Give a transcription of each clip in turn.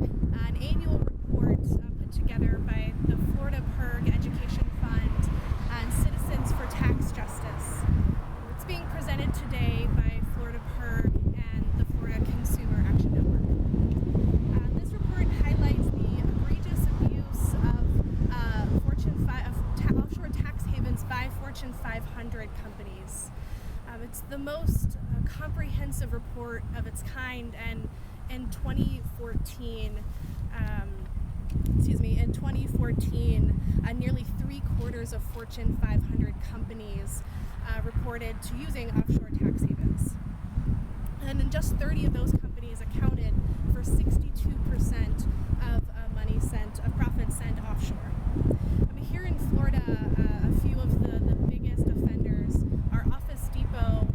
an annual report put together by the Florida PIRG Education Fund on Citizens for Tax Justice. It's being presented today by Florida PIRG and the Florida Consumer Action Network. This report highlights the egregious abuse of offshore tax havens by Fortune 500 companies. It's the most comprehensive report of its kind, and in 2014, nearly 3/4 of Fortune 500 companies reported to using offshore tax havens. And in just 30 of those companies accounted for 62% of profits sent offshore. Here in Florida, a few of the biggest offenders are Office Depot,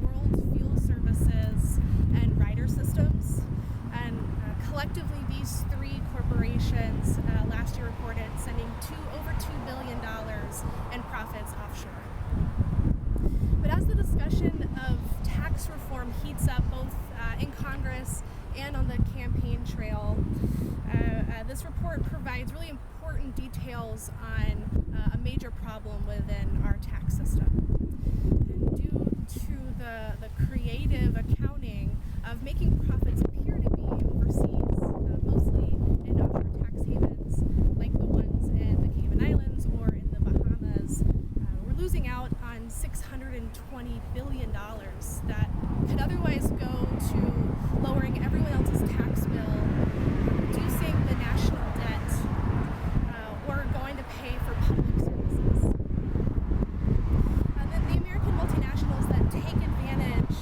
World Fuel Services, and Ryder Systems. And collectively, these three corporations last year reported sending over $2 billion in profits offshore. But as the discussion of tax reform heats up both in Congress and on the campaign trail, this report provides really important details on a major problem within our tax system. And due to the creative accounting of making profits appear to be overseas, mostly in offshore tax havens like the ones in the Cayman Islands or in the Bahamas, we're losing out on $620 billion that could otherwise go to lowering everyone else's tax bill, reducing the national debt, or going to pay for public services. And then the American multinationals that take advantage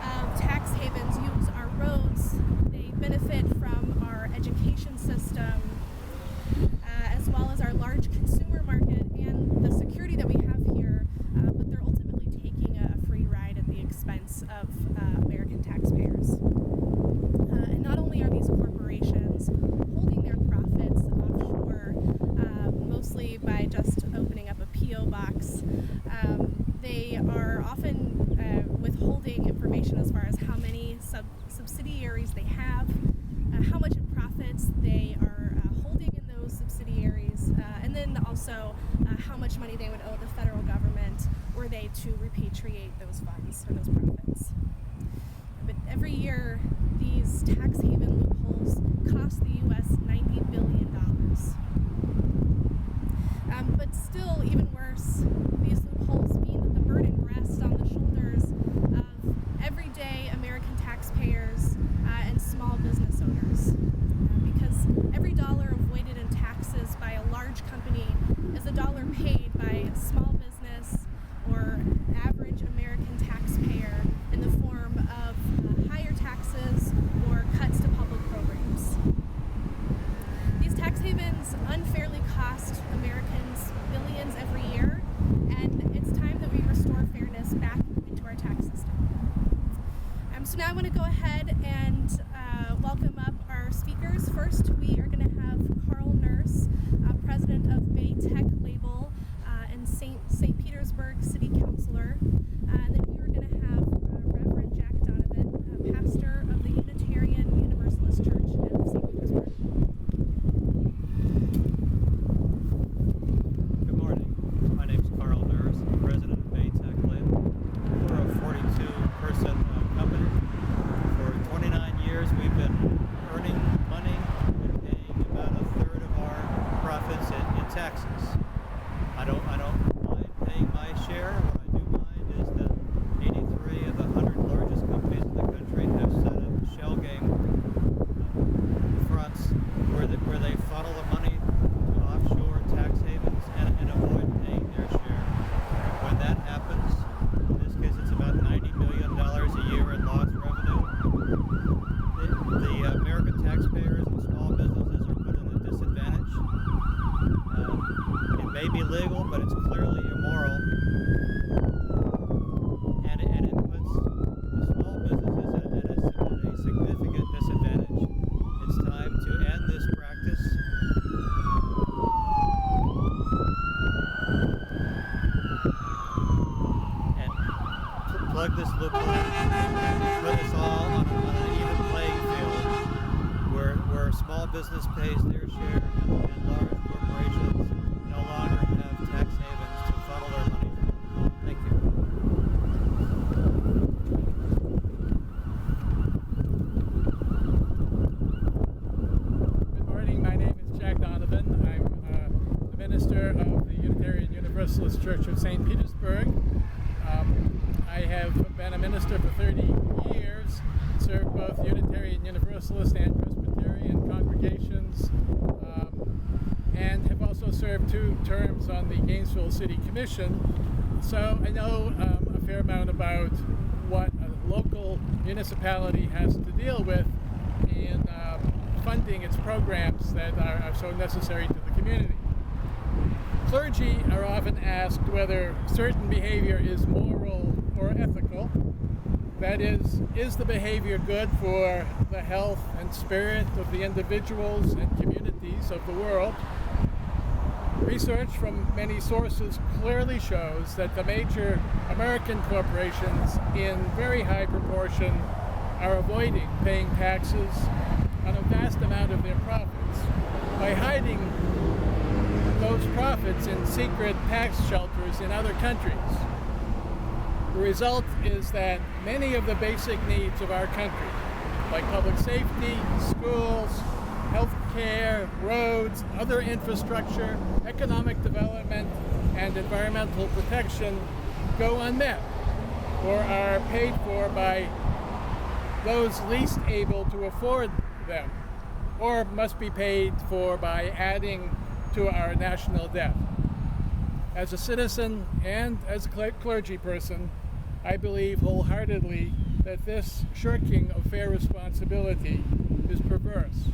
of tax havens use our roads. They benefit from our education system, as well as our large consumer market and the security that we have here, but they're ultimately taking a free ride at the expense of American taxpayers. And not only are these corporations holding their profits offshore, mostly by just opening up a P.O. box, they are often withholding information as far as how many subsidiaries they have, how much in profits they are holding in those subsidiaries, and then also how much money they would owe the federal government were they to repatriate those funds or those profits. But every year, these tax haven loopholes cost the U.S. $90 billion. But still, even worse, these loopholes mean that the burden rests on the shoulders of everyday American taxpayers and small business owners. Because every dollar avoided in taxes by a large company is a dollar paid by a small business or average American taxpayer in the form of higher taxes or cuts to public programs. These tax havens unfairly cost Americans billions every year, and it's time that we restore fairness back into our tax system. So now I want to go ahead and welcome up our speakers. First, we are going to have Carl Nurse, president of Bay Tech Label and St. Petersburg City Councilor. And then we are going to have Reverend Jack Donovan, pastor of the Unitarian Universalist Church in St. Petersburg. Good morning. My name is Carl Nurse, president of Bay Tech Label. We're a 42-person company. For 29 years, we've been earning money and paying about a third of our profits in taxes. I don't mind paying my share. What I do mind is that 83 of the 100 largest companies in the country have set up shell game fronts where they funnel the money to offshore tax havens and avoid paying their share. When that happens, in this case it's about $90 million a year in lost revenue, the American taxpayers and small businesses are put in a disadvantage. It may be legal, but it's clearly immoral. And it puts the small businesses at a significant disadvantage. It's time to end this practice. And plug this loophole and put us all on an even playing field where small business pays their share and large corporations no longer have tax havens to funnel their money through. Thank you. Good morning. My name is Jack Donovan. I'm the minister of the Unitarian Universalist Church of St. Petersburg. I have been a minister for 30 years, served both Unitarian Universalist and Presbyterian congregations, and have also served 2 terms on the Gainesville City Commission. So I know a fair amount about what a local municipality has to deal with in funding its programs that are so necessary to the community. Clergy are often asked whether certain behavior is moral or ethical. That is the behavior good for the health and spirit of the individuals and communities of the world? Research from many sources clearly shows that the major American corporations in very high proportion are avoiding paying taxes on a vast amount of their profits by hiding those profits in secret tax shelters in other countries. The result is that many of the basic needs of our country, like public safety, schools, health care, roads, other infrastructure, economic development, and environmental protection, go unmet or are paid for by those least able to afford them, or must be paid for by adding to our national debt. As a citizen and as a clergy person, I believe wholeheartedly that this shirking of fair responsibility is perverse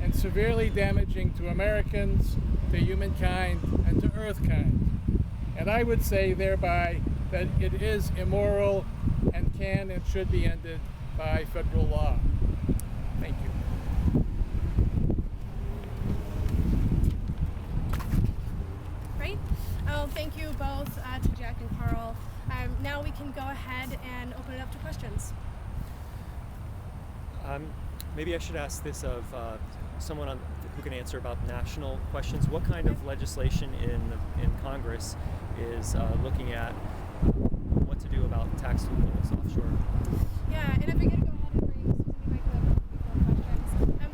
and severely damaging to Americans, to humankind, and to earthkind. And I would say thereby that it is immoral and can and should be ended by federal law. Thank you. Great. Thank you both to Jack and Carl. Now we can go ahead and open it up to questions. Maybe I should ask this of someone who can answer about national questions. What kind of legislation in Congress is looking at what to do about tax loopholes offshore? Yeah, and if we could go ahead and bring Susan Michael questions.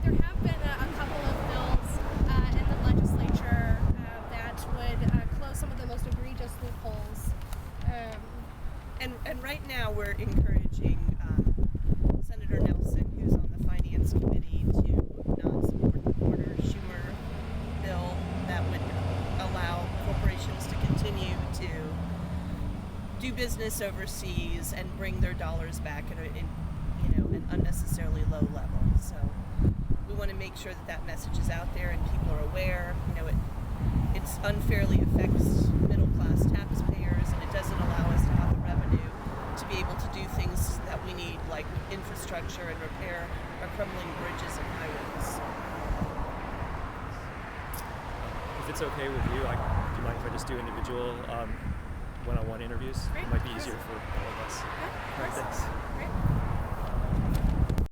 There have been a couple of bills in the legislature that would close some of the most egregious loopholes. And right now we're encouraging Senator Nelson, who's on the Finance Committee, to not support the Porter-Schumer bill that would allow corporations to continue to do business overseas and bring their dollars back at an unnecessarily low level. So we want to make sure that message is out there and people are aware. It's unfairly affects middle-class taxpayers, and it doesn't allow us to have the revenue to be able to do things that we need, like infrastructure and repair our crumbling bridges and highways. If it's okay with you, do you mind if I just do individual one-on-one interviews? Great. It might be easier for all of us. Yeah, All right, thanks. Great.